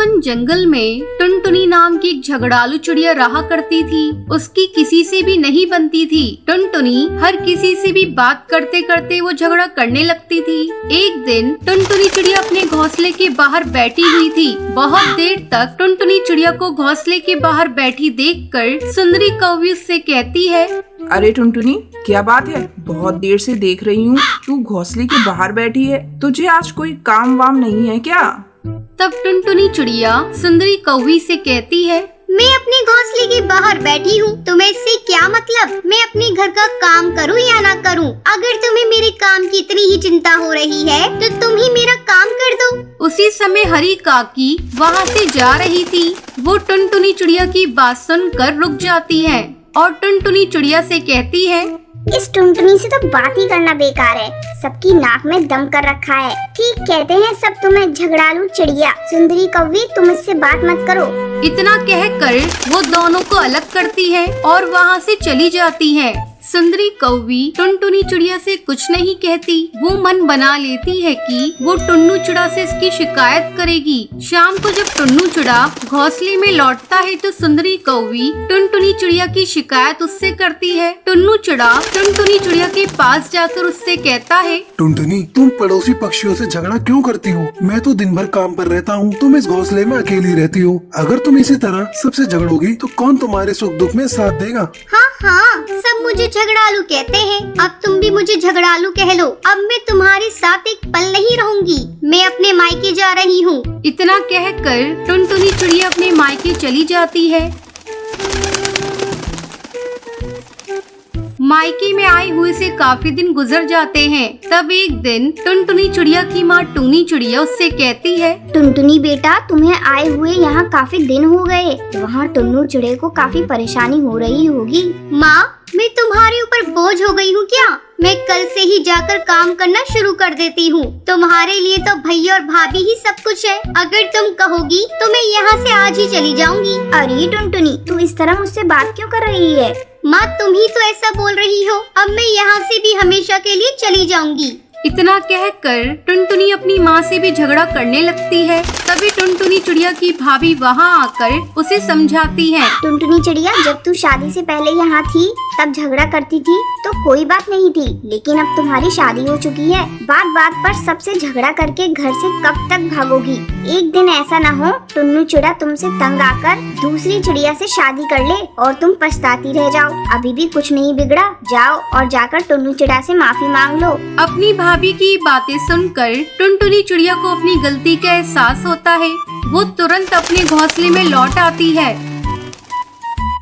चितवन जंगल में टुनटुनी नाम की एक झगड़ालू चिड़िया रहा करती थी। उसकी किसी से भी नहीं बनती थी। टुनटुनी हर किसी से भी बात करते करते वो झगड़ा करने लगती थी। एक दिन टुनटुनी चिड़िया अपने घोंसले के बाहर बैठी हुई थी। बहुत देर तक टुनटुनी चिड़िया को घोंसले के बाहर बैठी देखकर सुंदरी कौवी उससे कहती है, अरे टुनटुनी, क्या बात है? बहुत देर से देख रही हूँ तू घोंसले के बाहर बैठी है। तुझे आज कोई काम वाम नहीं है क्या? तब टुनटुनी चिड़िया सुंदरी कौवी से कहती है, मैं अपने घोंसले के बाहर बैठी हूँ, तुम्हें इससे क्या मतलब? मैं अपने घर का काम करूँ या ना करूँ? अगर तुम्हें मेरे काम की इतनी ही चिंता हो रही है तो तुम ही मेरा काम कर दो। उसी समय हरी काकी वहाँ से जा रही थी। वो टुनटुनी चिड़िया की बात सुनकर रुक जाती है और टुनटुनी चिड़िया से कहती है, इस टुनटुनी से तो बात ही करना बेकार है, सबकी नाक में दम कर रखा है। ठीक कहते हैं सब तुम्हें, झगड़ालू चिड़िया। सुंदरी कौवी, तुम इससे बात मत करो। इतना कहकर वो दोनों को अलग करती है और वहाँ से चली जाती है। सुंदरी कौवी टुनटुनी चिड़िया से कुछ नहीं कहती। वो मन बना लेती है कि वो टुन्नू चिड़ा से इसकी शिकायत करेगी। शाम को जब टुन्नू चिड़ा घोंसले में लौटता है तो सुंदरी कौवी टुनटुनी चिड़िया की शिकायत उससे करती है। टुन्नू चिड़ा टुनटुनी चिड़िया के पास जाकर उससे कहता है, टुनटुनी, तुम पड़ोसी पक्षियों से झगड़ा क्यों करती हो? मैं तो दिन भर काम पर रहता हूँ, तुम इस घोंसले में अकेली रहती हो। अगर तुम इसी तरह सबसे झगड़ोगी तो कौन तुम्हारे सुख दुख में साथ देगा? हाँ, सब मुझे झगड़ालू कहते हैं। अब तुम भी मुझे झगड़ालू कह लो। अब मैं तुम्हारे साथ एक पल नहीं रहूंगी। मैं अपने मायके जा रही हूँ। इतना कहकर टुनटुनी चिड़िया अपने मायके चली जाती है। मायके में आए हुए से काफी दिन गुजर जाते हैं। तब एक दिन टुनटुनी चिड़िया की माँ टूनी चिड़िया उससे कहती है, टुनटुनी बेटा, तुम्हें आए हुए यहाँ काफी दिन हो गए। वहाँ टुन्नू चिड़े को काफी परेशानी हो रही होगी। माँ, मैं तुम्हारे ऊपर बोझ हो गई हूँ क्या? मैं कल से ही जाकर काम करना शुरू कर देती हूँ। तुम्हारे लिए तो भैया और भाभी ही सब कुछ है। अगर तुम कहोगी तो मैं यहाँ से आज ही चली जाऊंगी। अरे टुनटुनी, तू इस तरह मुझसे बात क्यों कर रही है? माँ, तुम ही तो ऐसा बोल रही हो। अब मैं यहाँ से भी हमेशा के लिए चली जाऊंगी। इतना कहकर टुनटुनी अपनी माँ से भी झगड़ा करने लगती है। तभी टुनटुनी चिड़िया की भाभी वहाँ आकर उसे समझाती है, टुनटुनी चिड़िया, जब तू शादी से पहले यहाँ थी तब झगड़ा करती थी तो कोई बात नहीं थी, लेकिन अब तुम्हारी शादी हो चुकी है। बात बात पर सबसे झगड़ा करके घर से कब तक भागोगी? एक दिन ऐसा न हो टुन्नू चिड़ा तुमसे तंग आकर दूसरी चिड़िया से शादी कर ले और तुम पछताती रह जाओ। अभी भी कुछ नहीं बिगड़ा, जाओ और जाकर टुन्नू चिड़ा से माफी मांग लो। अपनी भाभी की बातें सुनकर टुनटुनी चिड़िया को अपनी गलती का एहसास होता है। वो तुरंत अपने घोंसले में लौट आती है।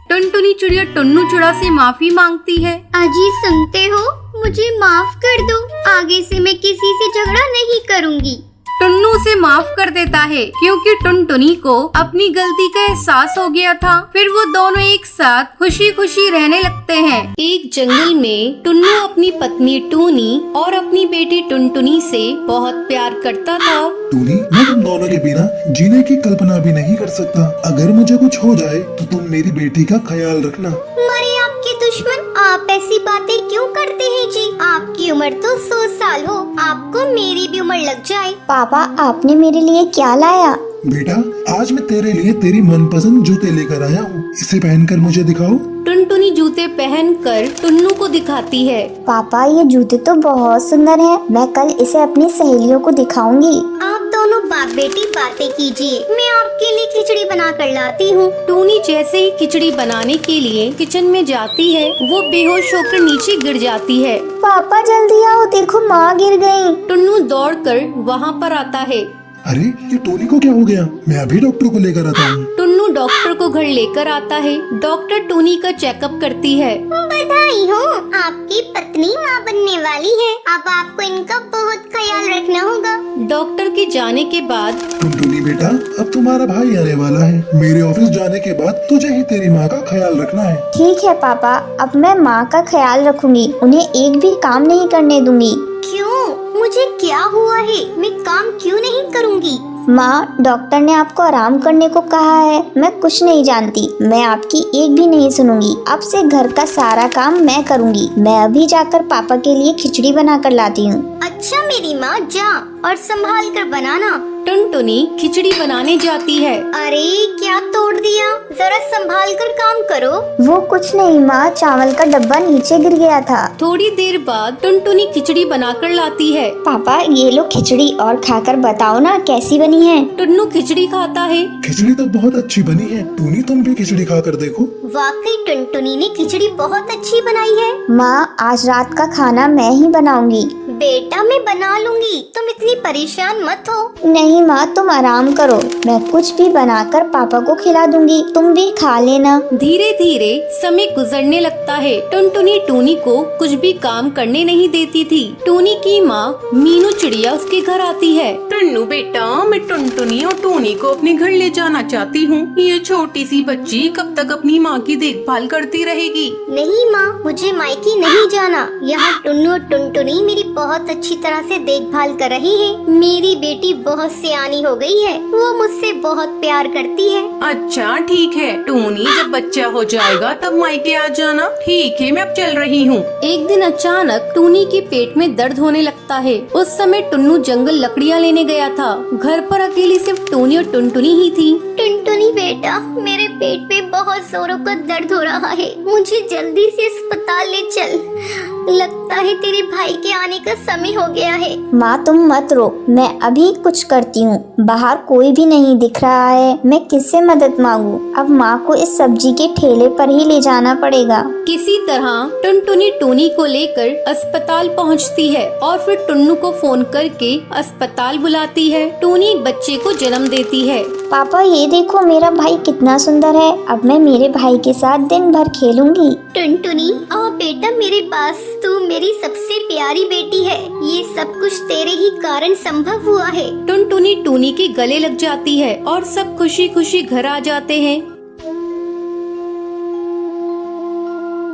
टुनटुनी चिड़िया टुन्नू चिड़ा से माफी मांगती है। अजी, सुनते हो? मुझे माफ कर दो। आगे से मैं किसी से झगड़ा नहीं करूँगी। टुन्नू उसे माफ कर देता है क्योंकि टुनटुनी को अपनी गलती का एहसास हो गया था। फिर वो दोनों एक साथ खुशी खुशी रहने लगते हैं। एक जंगल में टुन्नू अपनी पत्नी टूनी और अपनी बेटी टुनटुनी से बहुत प्यार करता था। टूनी, मैं तुम दोनों के बिना जीने की कल्पना भी नहीं कर सकता। अगर मुझे कुछ हो जाए तो तुम मेरी बेटी का ख्याल रखना। मरे आपके दुश्मन, आप ऐसी बातें क्यों करते हैं जी? आपकी उम्र तो 100 साल हो, आपको मेरी भी उम्र लग जाए। पापा, आपने मेरे लिए क्या लाया? बेटा, आज मैं तेरे लिए तेरी मनपसंद जूते लेकर आया हूँ। इसे पहनकर मुझे दिखाओ। टुनटुनी जूते पहनकर टुन्नू को दिखाती है। पापा, ये जूते तो बहुत सुंदर हैं। मैं कल इसे अपनी सहेलियों को दिखाऊंगी। आप दोनों बाप बेटी बातें कीजिए, मैं आपके लिए खिचड़ी बना कर लाती हूँ। टूनी जैसे ही खिचड़ी बनाने के लिए किचन में जाती है, वो बेहोश होकर नीचे गिर जाती है। पापा जल्दी आओ, देखो माँ गिर गयी। टुन्नू दौड़कर वहाँ पर आता है। अरे, ये टोनी को क्या हो गया? मैं अभी डॉक्टर को लेकर आता हूँ। टुन्नू डॉक्टर को घर लेकर आता है। डॉक्टर टोनी का चेकअप करती है। बधाई हो, आपकी पत्नी माँ बनने वाली है। अब आपको इनका बहुत ख्याल रखना होगा। डॉक्टर के जाने के बाद टुनटुनी बेटा, अब तुम्हारा भाई आने वाला है। मेरे ऑफिस जाने के बाद तुझे ही तेरी माँ का ख्याल रखना है। ठीक है पापा, अब मैं माँ का ख्याल रखूंगी। उन्हें एक भी काम नहीं करने दूंगी। क्यों? मुझे क्या हुआ है? मैं काम क्यों नहीं करूंगी? माँ, डॉक्टर ने आपको आराम करने को कहा है। मैं कुछ नहीं जानती, मैं आपकी एक भी नहीं सुनूंगी। अब से घर का सारा काम मैं करूंगी। मैं अभी जाकर पापा के लिए खिचड़ी बना कर लाती हूँ। अच्छा मेरी माँ, जा और संभाल कर बनाना। टुनटुनी खिचड़ी बनाने जाती है। अरे क्या तोड़ दिया, जरा संभाल कर काम करो। वो कुछ नहीं माँ, चावल का डब्बा नीचे गिर गया था। थोड़ी देर बाद टुनटुनी खिचड़ी बनाकर लाती है। पापा ये लो खिचड़ी, और खाकर बताओ ना कैसी बनी है। टुन्नू खिचड़ी खाता है। खिचड़ी तो बहुत अच्छी बनी है। टूनी तुम भी खिचड़ी खाकर देखो। वाकई टुनटुनी ने खिचड़ी बहुत अच्छी बनाई है। माँ आज रात का खाना मैं ही बनाऊंगी। बेटा मैं बना लूंगी, तुम इतनी परेशान मत हो। नहीं माँ तुम आराम करो, मैं कुछ भी बनाकर पापा को खिला दूंगी, तुम भी खा लेना। धीरे धीरे समय गुजरने लगता है। टुनटुनी टूनी को कुछ भी काम करने नहीं देती थी। टूनी की माँ मीनू चिड़िया उसके घर आती है। टुन्नू बेटा, मैं टुनटुनी और टूनी को अपने घर ले जाना चाहती हूँ। ये छोटी सी बच्ची कब तक अपनी माँ की देखभाल करती रहेगी? नहीं माँ, मुझे मायके नहीं जाना। यहाँ टुन्नू और टुनटुनी मेरी बहुत अच्छी तरह से देखभाल कर रही है। मेरी बेटी बहुत सियानी हो गई है, वो मुझसे बहुत प्यार करती है। अच्छा ठीक है टूनी, जब बच्चा हो जाएगा तब मायके आ जाना। ठीक है मैं अब चल रही हूँ। एक दिन अचानक टूनी के पेट में दर्द होने लगता है। उस समय टुन्नू जंगल लकड़ियाँ लेने गया था। घर पर अकेली सिर्फ टूनी और टुनटुनी ही थी। टुनटुनी बेटा, मेरे पेट में बहुत जोरों का दर्द हो रहा है, मुझे जल्दी से अस्पताल ले चल। लगता है तेरे भाई के आने का समय हो गया है। माँ तुम मत रो, मैं अभी कुछ करती हूँ। बाहर कोई भी नहीं दिख रहा है, मैं किससे मदद मांगू? अब माँ को इस सब्जी के ठेले पर ही ले जाना पड़ेगा। किसी तरह टुनटुनी टूनी को लेकर अस्पताल पहुंचती है और फिर टुन्नू को फोन करके अस्पताल बुलाती है। टूनी बच्चे को जन्म देती है। पापा ये देखो मेरा भाई कितना सुंदर है, अब मैं मेरे भाई के साथ दिन भर खेलूंगी। टुनटुनी आओ बेटा मेरे पास, तू मेरी सबसे प्यारी बेटी है। ये सब कुछ तेरे ही कारण संभव हुआ है। टुनटुनी टूनी के गले लग जाती है और सब खुशी खुशी घर आ जाते हैं।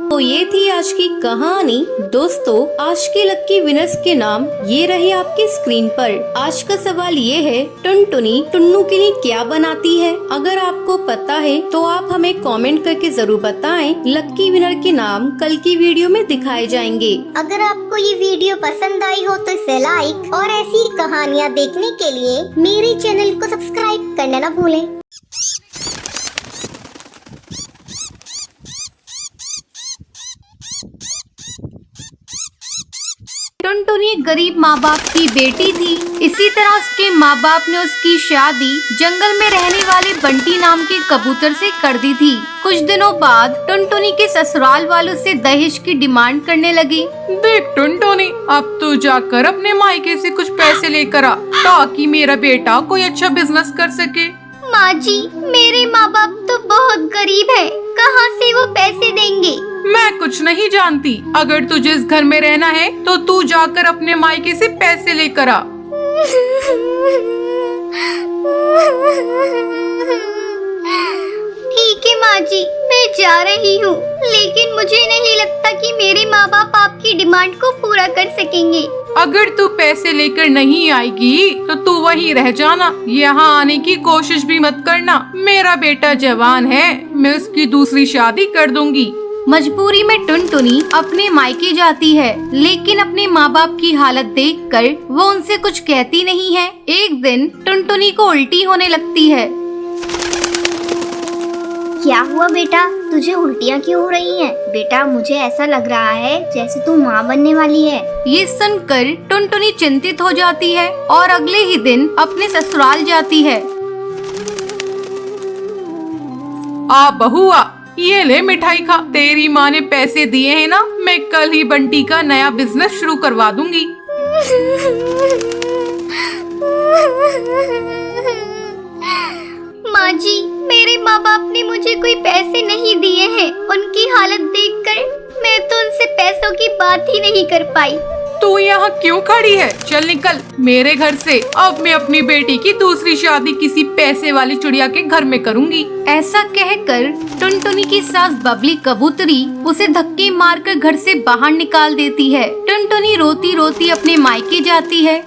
तो ये थी आज की कहानी। दोस्तों आज के लक्की विनर्स के नाम ये रहे आपके स्क्रीन पर। आज का सवाल ये है, टुनटुनी टुन्नू के लिए क्या बनाती है? अगर आपको पता है तो आप हमें कमेंट करके जरूर बताएं। लक्की विनर के नाम कल की वीडियो में दिखाए जाएंगे। अगर आपको ये वीडियो पसंद आई हो तो इसे लाइक और ऐसी कहानियाँ देखने के लिए मेरे चैनल को सब्सक्राइब करना न भूलें। टुनटुनी गरीब माँ बाप की बेटी थी। इसी तरह उसके माँ बाप ने उसकी शादी जंगल में रहने वाले बंटी नाम के कबूतर से कर दी थी। कुछ दिनों बाद टुनटुनी के ससुराल वालों से दहेज की डिमांड करने लगी। देख टुनटुनी, अब तू जाकर अपने मायके से कुछ पैसे लेकर आ, ताकि मेरा बेटा कोई अच्छा बिजनेस कर सके। माँ जी मेरे माँ बाप तो बहुत गरीब है, कहाँ से वो पैसे देंगे? मैं कुछ नहीं जानती। अगर तुझे इस घर में रहना है तो तू जाकर अपने मायके से पैसे लेकर आ। ठीक है माँ जी, मैं जा रही हूँ, लेकिन मुझे नहीं लगता कि मेरे माँ बाप आपकी डिमांड को पूरा कर सकेंगे। अगर तू पैसे लेकर नहीं आएगी तो तू वहीं रह जाना, यहाँ आने की कोशिश भी मत करना। मेरा बेटा जवान है, मैं उसकी दूसरी शादी कर दूंगी। मजबूरी में टुनटुनी अपने मायके जाती है, लेकिन अपने माँ बाप की हालत देखकर वो उनसे कुछ कहती नहीं है। एक दिन टुनटुनी को उल्टी होने लगती है। क्या हुआ बेटा, तुझे उल्टियाँ क्यों हो रही हैं? बेटा मुझे ऐसा लग रहा है जैसे तू माँ बनने वाली है। ये सुनकर टुनटुनी चिंतित हो जाती है और अगले ही दिन अपने ससुराल जाती है। आ बहुआ, ये ले मिठाई खा। तेरी माँ ने पैसे दिए हैं ना, मैं कल ही बंटी का नया बिजनेस शुरू करवा दूंगी। माँ जी मेरे माँ बाप ने मुझे कोई पैसे नहीं दिए हैं। उनकी हालत देखकर मैं तो उनसे पैसों की बात ही नहीं कर पाई। तू यहाँ क्यों खड़ी है? चल निकल मेरे घर से। अब मैं अपनी बेटी की दूसरी शादी किसी पैसे वाली चिड़िया के घर में करूँगी। ऐसा कहकर टुनटुनी की सास बबली कबूतरी उसे धक्के मारकर घर से बाहर निकाल देती है। टुनटुनी रोती रोती अपने मायके जाती है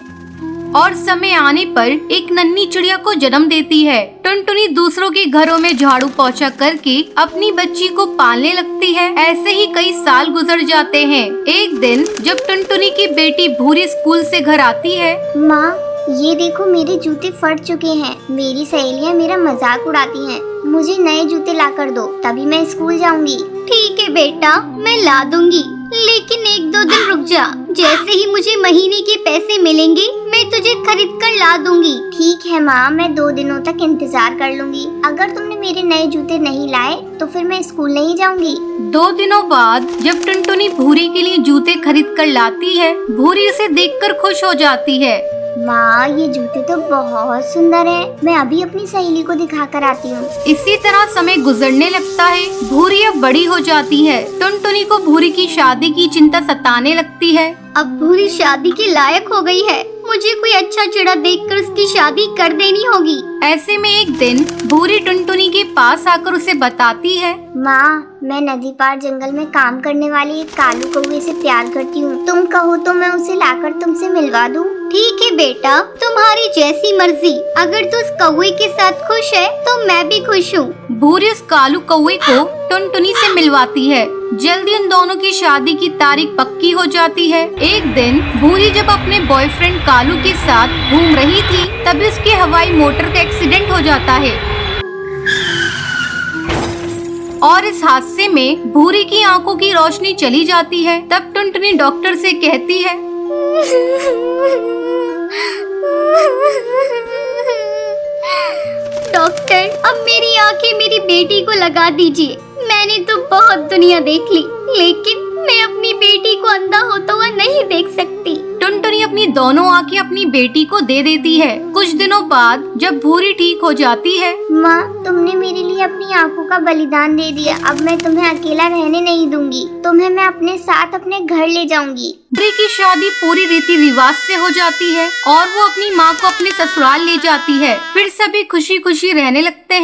और समय आने पर एक नन्ही चिड़िया को जन्म देती है। टुनटुनी दूसरों के घरों में झाड़ू पोछा करके अपनी बच्ची को पालने लगती है। ऐसे ही कई साल गुजर जाते हैं। एक दिन जब टुनटुनी की बेटी भूरी स्कूल से घर आती है। माँ ये देखो मेरे जूते फट चुके हैं। मेरी सहेलियाँ मेरा मजाक उड़ाती हैं। मुझे नए जूते ला कर दो, तभी मैं स्कूल जाऊंगी। ठीक है बेटा, मैं ला दूंगी, लेकिन 1-2 दिन रुक जा। जैसे ही मुझे महीने के पैसे मिलेंगे मैं तुझे खरीद कर ला दूंगी। ठीक है माँ, मैं 2 दिनों तक इंतजार कर लूंगी। अगर तुमने मेरे नए जूते नहीं लाए तो फिर मैं स्कूल नहीं जाऊंगी। 2 दिनों बाद जब टुनटुनी भूरी के लिए जूते खरीद कर लाती है, भूरी उसे देखकर खुश हो जाती है। माँ, ये जूते तो बहुत सुंदर हैं। मैं अभी अपनी सहेली को दिखा कर आती हूँ। इसी तरह समय गुजरने लगता है। भूरी अब बड़ी हो जाती है। टुनटुनी को भूरी की शादी की चिंता सताने लगती है। अब भूरी शादी के लायक हो गई है। मुझे कोई अच्छा चिड़ा देखकर उसकी शादी कर देनी होगी। ऐसे में एक दिन भूरी टुनटुनी के पास आकर उसे बताती है, माँ, मैं नदी पार जंगल में काम करने वाली एक कालू कौवे से प्यार करती हूँ। तुम कहो तो मैं उसे लाकर तुमसे मिलवा दूँ। ठीक है बेटा, तुम्हारी जैसी मर्जी। अगर तू उस कौवे के साथ खुश है तो मैं भी खुश हूँ। भूरी उस कालू कौवे को टुनटुनी से मिलवाती है। जल्दी उन दोनों की शादी की तारीख पक्की हो जाती है। एक दिन भूरी जब अपने बॉयफ्रेंड कालू के साथ घूम रही थी, तभी उसके हवाई मोटर का एक्सीडेंट हो जाता है और इस हादसे में भूरी की आंखों की रोशनी चली जाती है। तब टुनटुनी डॉक्टर से कहती है, डॉक्टर, अब मेरी आंखें मेरी बेटी को लगा दीजिए। मैंने तो बहुत दुनिया देख ली, लेकिन मैं अपनी बेटी को अंधा होता हुआ नहीं देख सकती। टुनटुनी अपनी दोनों आंखें अपनी बेटी को दे देती है। कुछ दिनों बाद जब भूरी ठीक हो जाती है, माँ, तुमने मेरे लिए अपनी आंखों का बलिदान दे दिया। अब मैं तुम्हें अकेला रहने नहीं दूंगी। तुम्हें मैं अपने साथ अपने घर ले जाऊंगी। भूरी की शादी पूरी रीति रिवाज से हो जाती है और वो अपनी माँ को अपने ससुराल ले जाती है। फिर सभी खुशी खुशी रहने लगते हैं।